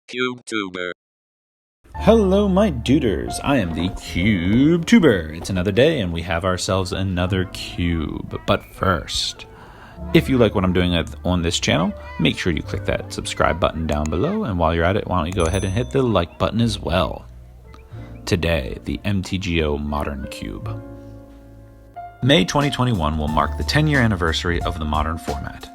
MTGCubeTuber. Hello my duders, I am the CubeTuber. It's another day and we have ourselves another cube. But first, if you like what I'm doing on this channel, make sure you click that subscribe button down below, and while you're at it, why don't you go ahead and hit the like button as well. Today, the MTGO Modern Cube. May 2021 will mark the 10-year anniversary of the Modern format.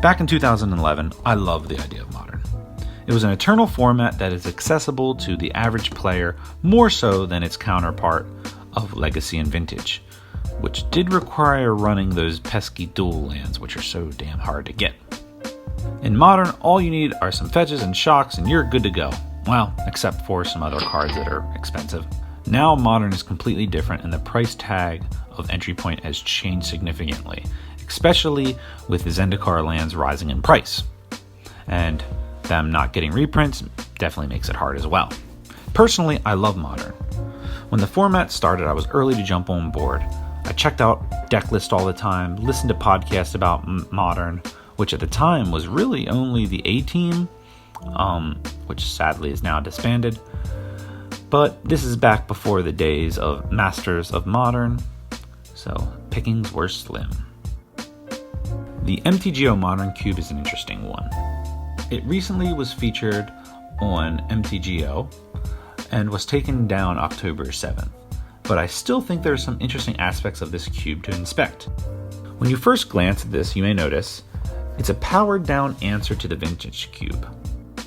Back in 2011, I loved the idea of Modern. It was an eternal format that is accessible to the average player more so than its counterpart of Legacy and Vintage, which did require running those pesky dual lands which are so damn hard to get. In Modern, all you need are some fetches and shocks and you're good to go. Well, except for some other cards that are expensive. Now Modern is completely different and the price tag of entry point has changed significantly, especially with the Zendikar lands rising in price. And them not getting reprints definitely makes it hard as well. Personally, I love Modern. When the format started, I was early to jump on board. I checked out deck lists all the time, listened to podcasts about Modern, which at the time was really only the A-Team, which sadly is now disbanded. But this is back before the days of Masters of Modern, so pickings were slim. The MTGO Modern Cube is an interesting one. It recently was featured on MTGO and was taken down October 7th, but I still think there are some interesting aspects of this cube to inspect. When you first glance at this, you may notice it's a powered down answer to the Vintage Cube.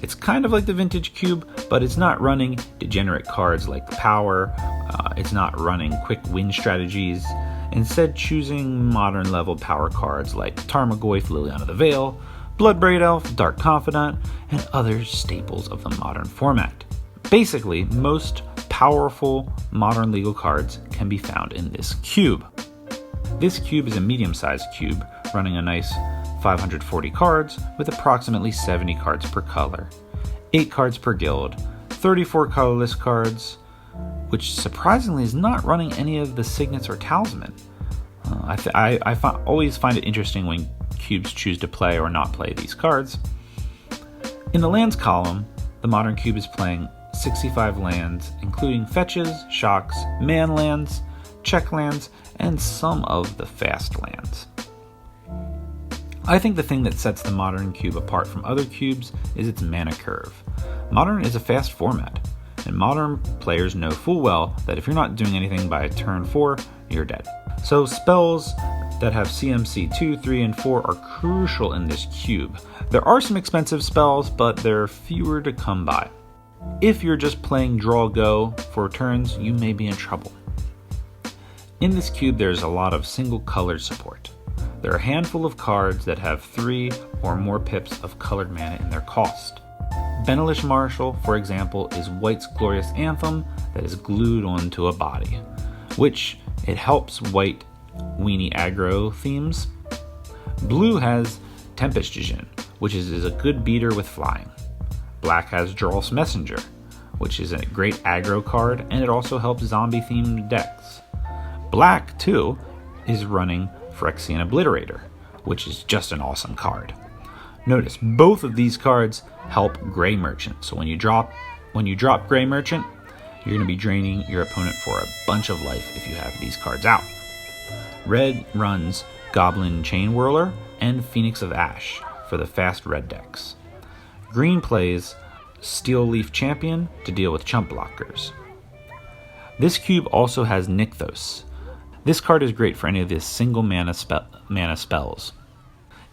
It's kind of like the Vintage Cube, but it's not running degenerate cards like Power, it's not running quick win strategies, instead choosing Modern level power cards like Tarmogoyf, Liliana the Veil, Bloodbraid Elf, Dark Confidant, and other staples of the Modern format. Basically, most powerful Modern legal cards can be found in this cube. This cube is a medium-sized cube, running a nice 540 cards with approximately 70 cards per color, 8 cards per guild, 34 colorless cards, which surprisingly is not running any of the signets or talisman. I always find it interesting when cubes choose to play or not play these cards. In the lands column, the Modern Cube is playing 65 lands, including fetches, shocks, man lands, check lands, and some of the fast lands. I think the thing that sets the Modern Cube apart from other cubes is its mana curve. Modern is a fast format, and Modern players know full well that if you're not doing anything by turn 4, you're dead. So spells that have CMC 2, 3, and 4 are crucial in this cube. There are some expensive spells, but they're fewer to come by. If you're just playing draw go for turns, you may be in trouble. In this cube, there's a lot of single colored support. There are a handful of cards that have 3 or more pips of colored mana in their cost. Benelish Marshal, for example, is White's Glorious Anthem that is glued onto a body, which it helps White weenie aggro themes. Blue has Tempest Djinn, which is a good beater with flying. Black has Jarl's Messenger, which is a great aggro card, and it also helps zombie-themed decks. Black, too, is running Phyrexian Obliterator, which is just an awesome card. Notice, both of these cards help Grey Merchant, so when you drop Grey Merchant, you're going to be draining your opponent for a bunch of life if you have these cards out. Red runs Goblin Chain Whirler and Phoenix of Ash for the fast red decks. Green plays Steel Leaf Champion to deal with chump blockers. This cube also has Nykthos. This card is great for any of the single mana spells.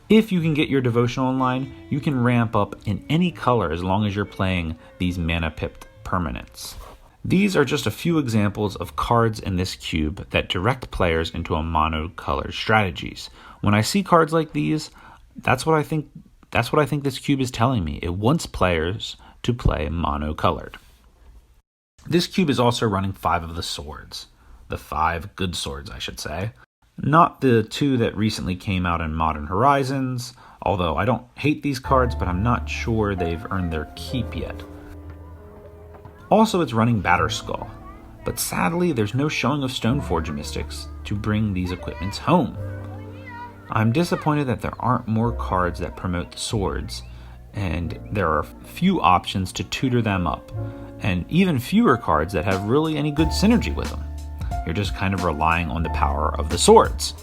If you can get your devotional online, you can ramp up in any color as long as you're playing these mana pipped permanents. These are just a few examples of cards in this cube that direct players into a mono-colored strategies. When I see cards like these, that's what I think this cube is telling me. It wants players to play mono-colored. This cube is also running 5 of the swords. The 5 good swords, I should say. Not the 2 that recently came out in Modern Horizons, although I don't hate these cards, but I'm not sure they've earned their keep yet. Also, it's running Batterskull, but sadly there's no showing of Stoneforge Mystics to bring these equipments home. I'm disappointed that there aren't more cards that promote the swords and there are few options to tutor them up, and even fewer cards that have really any good synergy with them. You're just kind of relying on the power of the swords.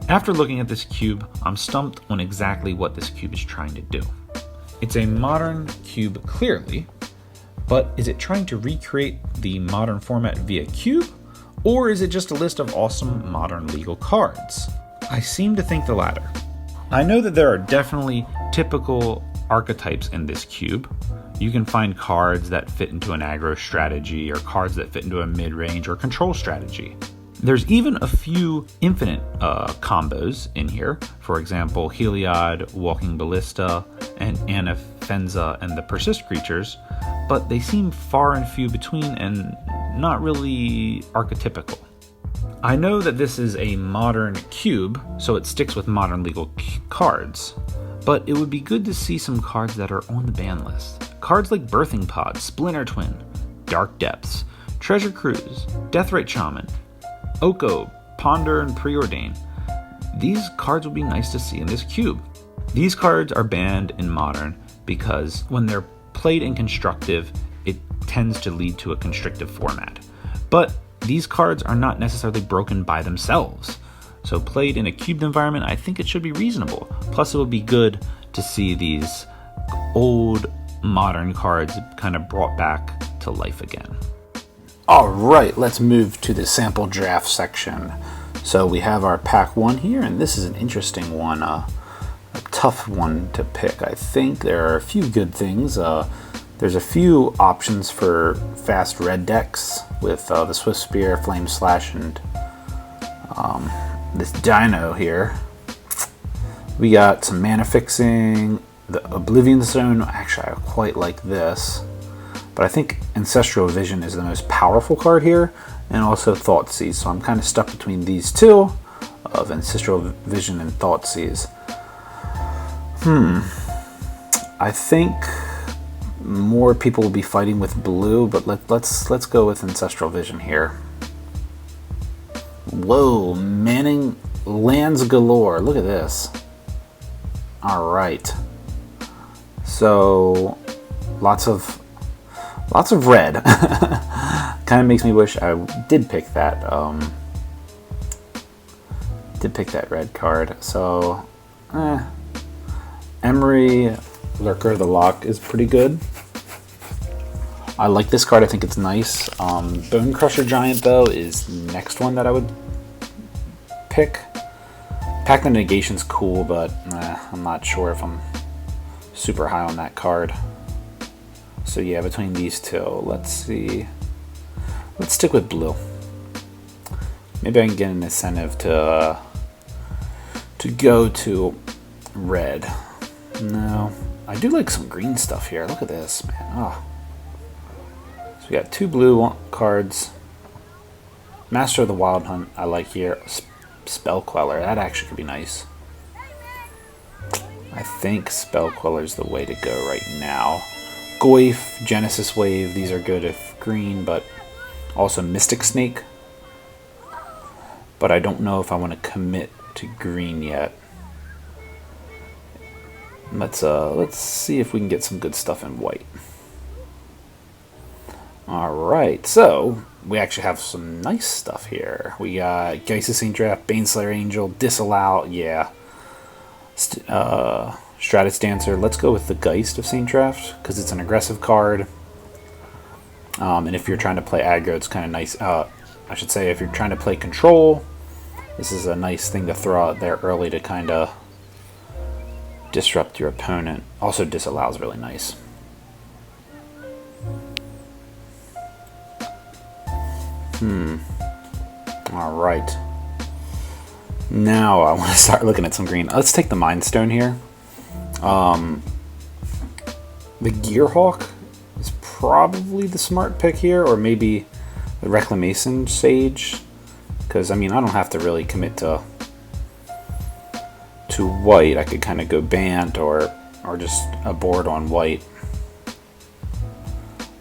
After looking at this cube, I'm stumped on exactly what this cube is trying to do. It's a modern cube clearly, but is it trying to recreate the modern format via cube, or is it just a list of awesome modern legal cards? I seem to think the latter. I know that there are definitely typical archetypes in this cube. You can find cards that fit into an aggro strategy, or cards that fit into a mid-range or control strategy. There's even a few infinite combos in here. For example, Heliod, Walking Ballista, and Anafenza and the Persist creatures, but they seem far and few between and not really archetypical. I know that this is a modern cube, so it sticks with modern legal cards, but it would be good to see some cards that are on the ban list. Cards like Birthing Pod, Splinter Twin, Dark Depths, Treasure Cruise, Deathrite Shaman, Oko, Ponder, and Preordain. These cards would be nice to see in this cube. These cards are banned in Modern because when they're played in Constructive, it tends to lead to a constrictive format. But these cards are not necessarily broken by themselves. So played in a cubed environment, I think it should be reasonable. Plus it would be good to see these old modern cards kind of brought back to life again. All right, let's move to the sample draft section. So we have our pack 1 here, and this is an interesting one, a tough one to pick. I think there are a few good things. There's a few options for fast red decks with the Swift Spear, Flame Slash, and this Dino here. We got some mana fixing, the Oblivion Zone. Actually, I quite like this, but I think Ancestral Vision is the most powerful card here, and also Thoughtseize. So I'm kind of stuck between these two, of Ancestral Vision and Thoughtseize. I think more people will be fighting with blue, but let's go with Ancestral Vision here. Whoa, Manning lands galore. Look at this. All right. So lots of red. Kind of makes me wish I did pick that. Red card. So, Emery, Lurker of the Lock is pretty good. I like this card. I think it's nice. Bone Crusher Giant though is the next one that I would pick. Pact of Negation's cool, but I'm not sure if I'm super high on that card. So yeah, between these two, let's see. Let's stick with blue. Maybe I can get an incentive to go to red. No, I do like some green stuff here. Look at this, man. Oh. So we got 2 blue cards. Master of the Wild Hunt I like here. Spell Queller, that actually could be nice. I think Spell Queller is the way to go right now. Goyf, Genesis Wave, these are good if green, but also Mystic Snake. But I don't know if I want to commit to green yet. Let's see if we can get some good stuff in white. Alright, so we actually have some nice stuff here. We got Geist of Saint Draft, Baneslayer Angel, Disallow, yeah. Stratus Dancer. Let's go with the Geist of Saint Draft because it's an aggressive card. And if you're trying to play aggro, it's kind of nice. I should say if you're trying to play control, this is a nice thing to throw out there early to kind of disrupt your opponent. Also, Disallow is really nice. Alright. Now I want to start looking at some green. Let's take the Mind Stone here. The Gearhawk is probably the smart pick here, or maybe the Reclamation Sage. Because, I mean, I don't have to really commit to white. I could kind of go Bant or just a board on white.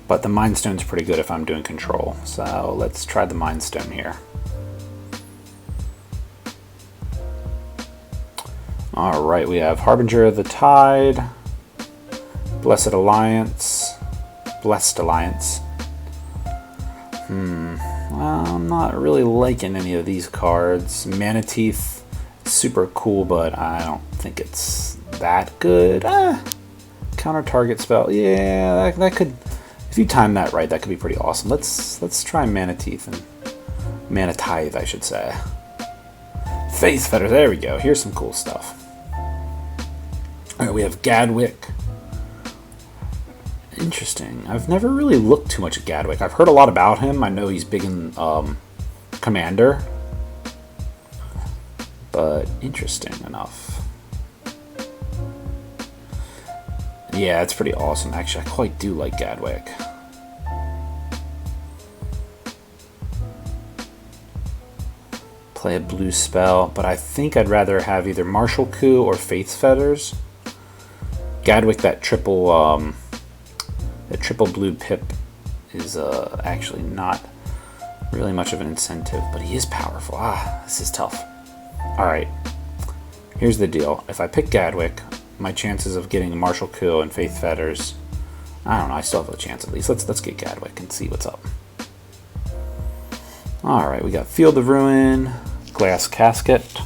But the Mind Stone's pretty good if I'm doing control. So let's try the Mind Stone here. Alright, we have Harbinger of the Tide, Blessed Alliance, Blessed Alliance. Well, I'm not really liking any of these cards. Mana Teeth, super cool, but I don't think it's that good. Counter target spell, yeah, that could, if you time that right, that could be pretty awesome. Let's try Mana Teeth and Mana Tithe, I should say. Faith Fetter, there we go. Here's some cool stuff. Alright, we have Gadwick. Interesting. I've never really looked too much at Gadwick. I've heard a lot about him. I know he's big in Commander. But interesting enough. Yeah, it's pretty awesome. Actually, I quite do like Gadwick. Play a blue spell, but I think I'd rather have either Martial Coup or Faith's Fetters. Gadwick, that triple blue pip is actually not really much of an incentive, but he is powerful. This is tough. Alright, here's the deal. If I pick Gadwick, my chances of getting Martial Coup and Faith Fetters, I don't know, I still have a chance at least. Let's get Gadwick and see what's up. Alright, we got Field of Ruin, Glass Casket.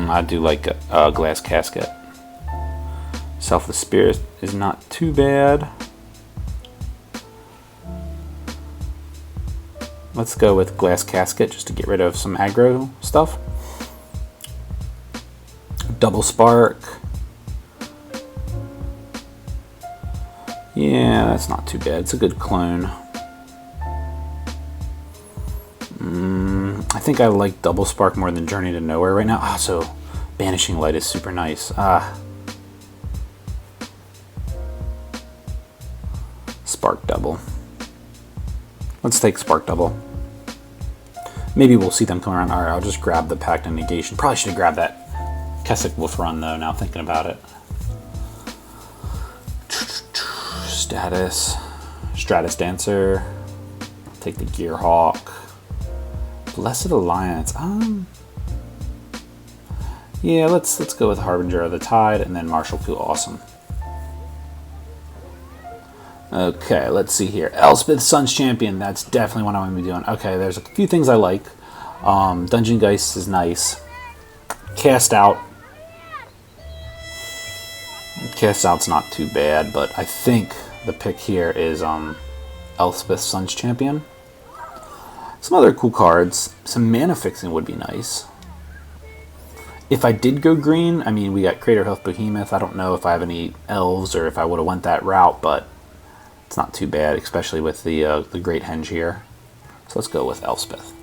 I do like Glass Casket. Self the Spirit is not too bad. Let's go with Glass Casket just to get rid of some aggro stuff. Double Spark. Yeah, that's not too bad. It's a good clone. I think I like Double Spark more than Journey to Nowhere right now. So Banishing Light is super nice. Spark Double. Let's take Spark Double. Maybe we'll see them come around. Alright, I'll just grab the Pact of Negation. Probably should have grabbed that Keswick Wolf Run though, now thinking about it. Status. Stratus Dancer. Take the Gearhawk. Blessed Alliance. Yeah, let's go with Harbinger of the Tide and then Martial Coup. Awesome. Okay, let's see here. Elspeth Sun's Champion. That's definitely what I'm going to be doing. Okay, there's a few things I like. Dungeon Geist is nice. Cast Out. Cast Out's not too bad, but I think the pick here is Elspeth Sun's Champion. Some other cool cards. Some mana fixing would be nice. If I did go green, I mean, we got Crater Health Behemoth. I don't know if I have any elves or if I would have went that route, but it's not too bad, especially with the Great Henge here. So let's go with Elspeth.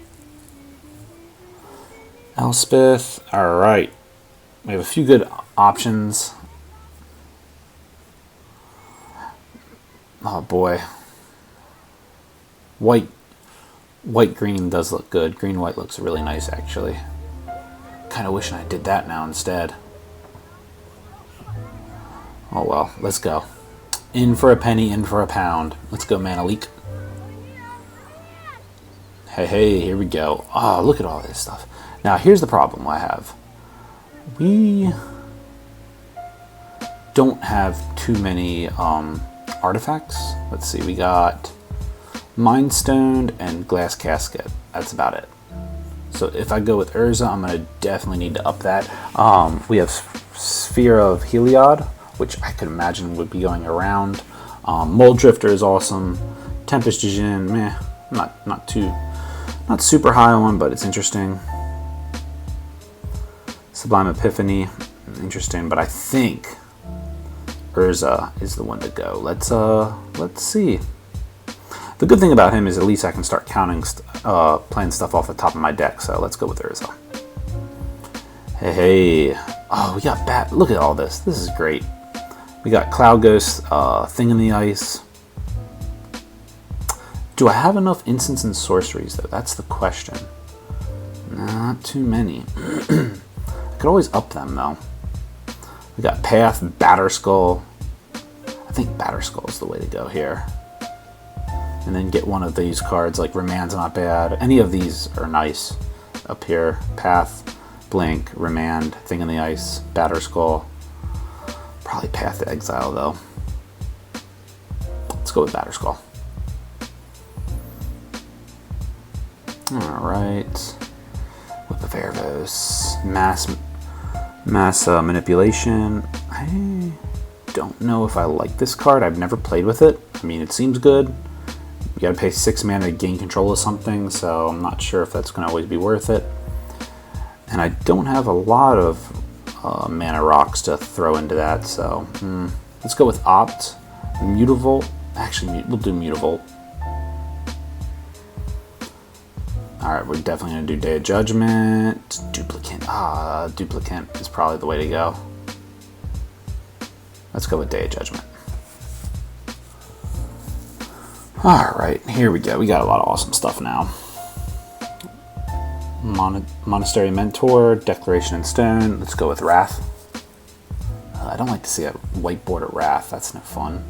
Elspeth, alright. We have a few good options. Oh boy. White-green does look good. Green-white looks really nice, actually. Kind of wishing I did that now instead. Oh well, let's go. In for a penny, in for a pound. Let's go, Mana Leak. Hey, here we go. Oh, look at all this stuff. Now, here's the problem I have. We don't have too many artifacts. Let's see, we got Mind Stoned and Glass Casket. That's about it. So if I go with Urza, I'm going to definitely need to up that. We have Sphere of Heliod, which I could imagine would be going around. Mold Drifter is awesome. Tempest Jin, meh, not super high on, but it's interesting. Sublime Epiphany, interesting, but I think Urza is the one to go. Let's see. The good thing about him is at least I can start counting, playing stuff off the top of my deck. So let's go with Urza. Hey. Oh, we got Bat. Look at all this. This is great. We got Cloud Ghost, Thing in the Ice. Do I have enough instants and sorceries, though? That's the question. Not too many. I could always up them, though. We got Path, Batterskull. I think Batterskull is the way to go here. And then get one of these cards, like Remand's not bad. Any of these are nice. up here. Path, Blink, Remand, Thing in the Ice, Batter Skull. Probably Path to Exile though. Let's go with Batter Skull. Alright. Whip of Erebos. Mass Manipulation. I don't know if I like this card. I've never played with it. I mean, it seems good. You gotta pay 6 mana to gain control of something, so I'm not sure if that's gonna always be worth it. And I don't have a lot of mana rocks to throw into that, so let's go with Opt. Mutavolt. Actually, we'll do Mutavolt. Alright, we're definitely going to do Day of Judgment. Duplicant. Duplicant is probably the way to go. Let's go with Day of Judgment. Alright, here we go. We got a lot of awesome stuff now. Monastery Mentor, Declaration in Stone. Let's go with Wrath. I don't like to see a white border Wrath. That's no fun.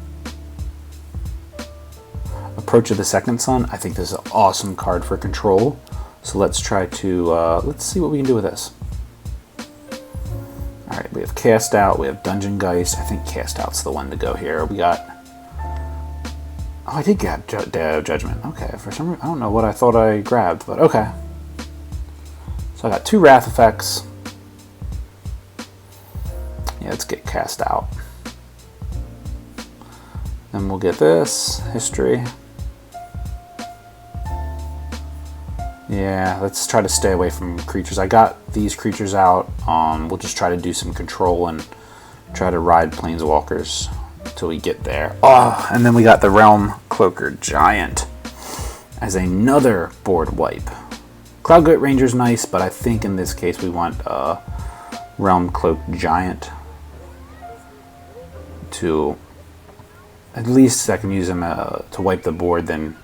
Approach of the Second Sun. I think this is an awesome card for control. So let's try to, let's see what we can do with this. Alright, we have Cast Out, we have Dungeon Geist. I think Cast Out's the one to go here. We got, oh, I did get Day of Judgment. Okay, for some reason, I don't know what I thought I grabbed, but okay. So I got 2 Wrath effects. Yeah, let's get Cast Out. Then we'll get this, History. Yeah, let's try to stay away from creatures. I got these creatures out. We'll just try to do some control and try to ride Planeswalkers until we get there. Oh, and then we got the Realm Cloaker Giant as another board wipe. Cloudgate Ranger's nice, but I think in this case we want Realm Cloak Giant to at least I can use him to wipe the board, then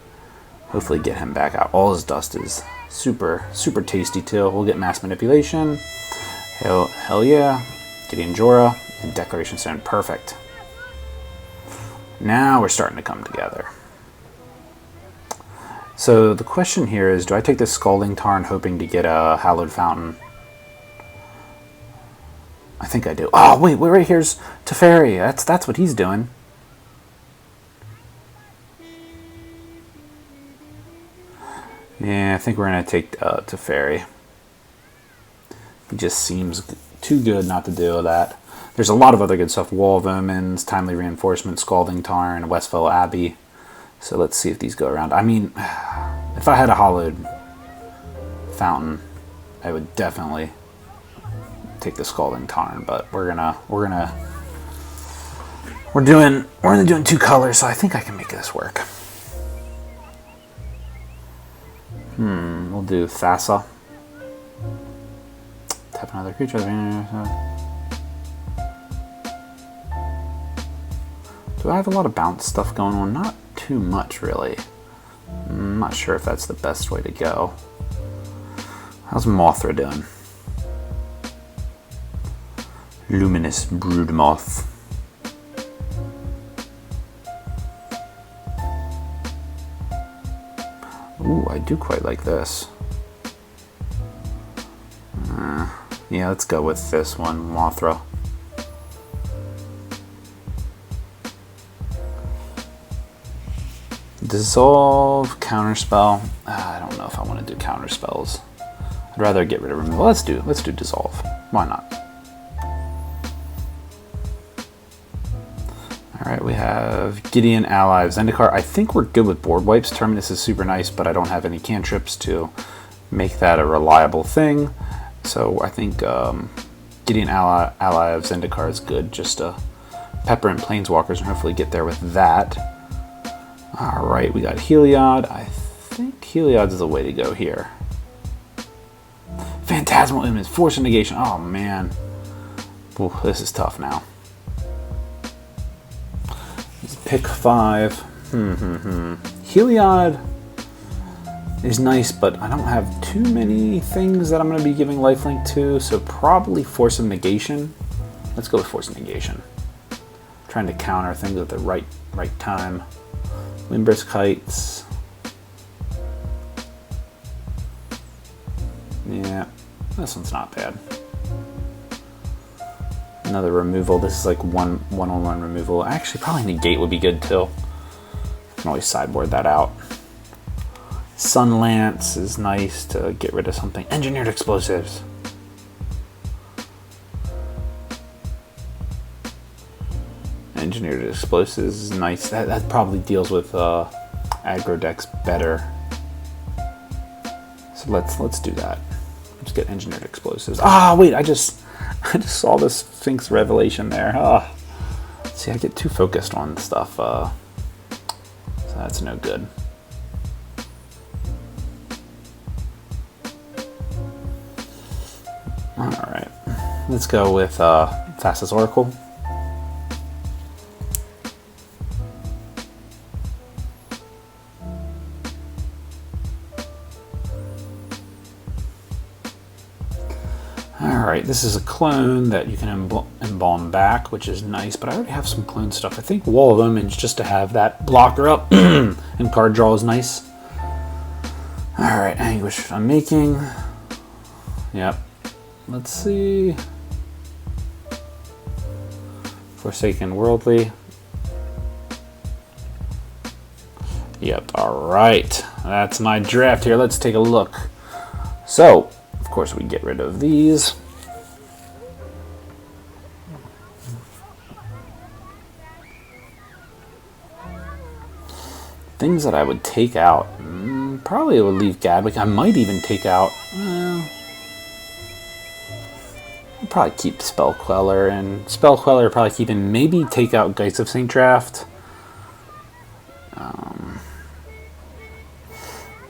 hopefully get him back out. All his dust is super tasty too. We'll get Mass Manipulation. Hell yeah. Gideon Jorah and Declaration Stone. Perfect. Now we're starting to come together. So the question here is, do I take this Scalding Tarn hoping to get a Hallowed Fountain? I think I do. Oh wait, right here's Teferi. That's what he's doing. Yeah, I think we're going to take Teferi. It just seems too good not to do that. There's a lot of other good stuff. Wall of Omens, Timely Reinforcement, Scalding Tarn, Westfell Abbey. So let's see if these go around. I mean, if I had a Hollowed Fountain, I would definitely take the Scalding Tarn, but we're only doing 2 colors, so I think I can make this work. We'll do Thassa. Tap another creature. Do I have a lot of bounce stuff going on? Not too much, really. I'm not sure if that's the best way to go. How's Mothra doing? Luminous Broodmoth. Ooh, I do quite like this. Yeah, let's go with this one, Mothra. Dissolve, Counterspell. I don't know if I want to do Counterspells. I'd rather get rid of removal. Let's do Dissolve. Why not? Alright, we have Gideon, Ally of Zendikar. I think we're good with board wipes. Terminus is super nice, but I don't have any cantrips to make that a reliable thing. So I think Gideon, Ally of Zendikar is good, just to pepper in Planeswalkers and hopefully get there with that. Alright, we got Heliod. I think Heliod's the way to go here. Phantasmal Image, Force of Negation. Oh man. Ooh, this is tough now. Let's pick 5. Heliod is nice, but I don't have too many things that I'm going to be giving lifelink to, so probably Force of Negation. Let's go with Force of Negation. Trying to counter things at the right time. Windbrisk Heights. Yeah, this one's not bad. Another removal. This is like one-on-one removal. Actually, probably negate would be good too. I can always sideboard that out. Sun Lance is nice to get rid of something. Engineered Explosives. Engineered Explosives is nice. That probably deals with aggro decks better. So let's do that. Let's get Engineered Explosives. Ah, wait, I just saw this Sphinx Revelation there. Ah, see, I get too focused on stuff. So that's no good. All right, let's go with Fastest Oracle. Alright, this is a clone that you can embalm back, which is nice, but I already have some clone stuff. I think Wall of Omens, just to have that blocker up and card draw is nice. Alright, Anguish Unmaking. Yep. Let's see. Forsaken Worldly. Yep, alright. That's my draft here. Let's take a look. So, of course, we get rid of these. Things that I would take out. Probably would leave Gadwick. I might even take out. I'll probably keep Spell Queller, and Spell Queller probably keep in. Maybe take out Geist of St. Draft.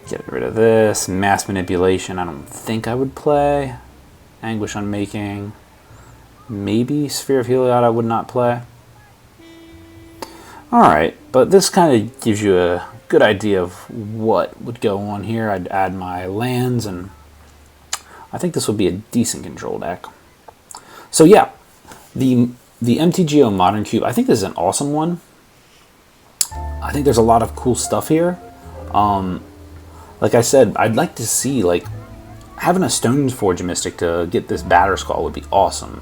Get rid of this. Mass Manipulation, I don't think I would play. Anguish Unmaking. Maybe Sphere of Heliod I would not play. Alright, but this kind of gives you a good idea of what would go on here. I'd add my lands, and I think this would be a decent control deck. So yeah, the MTGO Modern Cube, I think this is an awesome one. I think there's a lot of cool stuff here. Like I said, I'd like to see, like, having a Stoneforge Mystic to get this Batterskull would be awesome.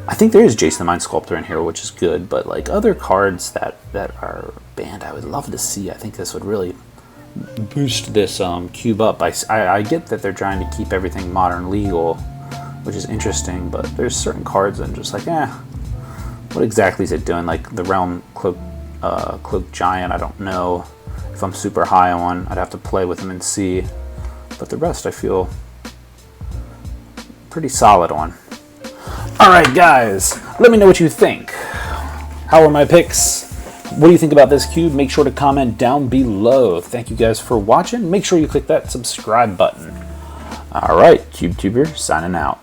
I think there is Jason the Mind Sculptor in here, which is good, but like other cards that are banned, I would love to see. I think this would really boost this cube up. I get that they're trying to keep everything modern legal, which is interesting, but there's certain cards that I'm just like, what exactly is it doing? Like the Realm Cloak Giant, I don't know if I'm super high on. I'd have to play with them and see, but the rest I feel pretty solid on. Alright guys, let me know what you think. How are my picks? What do you think about this cube? Make sure to comment down below. Thank you guys for watching. Make sure you click that subscribe button. Alright, CubeTuber signing out.